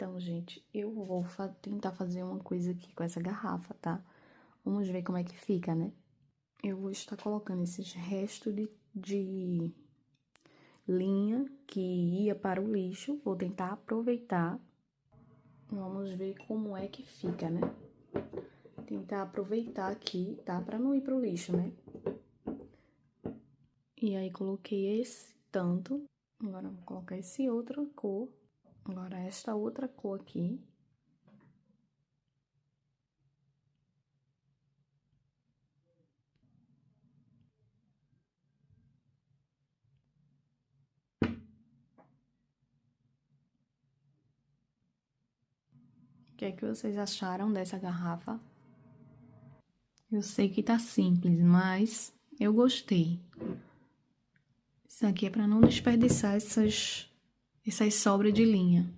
Então, gente, eu vou tentar fazer uma coisa aqui com essa garrafa, tá? Vamos ver como é que fica, né? Eu vou estar colocando esses restos de linha que ia para o lixo. Vou tentar aproveitar. Vamos ver como é que fica, né? Tentar aproveitar aqui, tá? Pra não ir pro lixo, né? E aí, coloquei esse tanto. Agora, eu vou colocar esse outra cor. Agora, esta outra cor aqui. O que é que vocês acharam dessa garrafa? Eu sei que tá simples, mas eu gostei. Isso aqui é para não desperdiçar essas sobras de linha.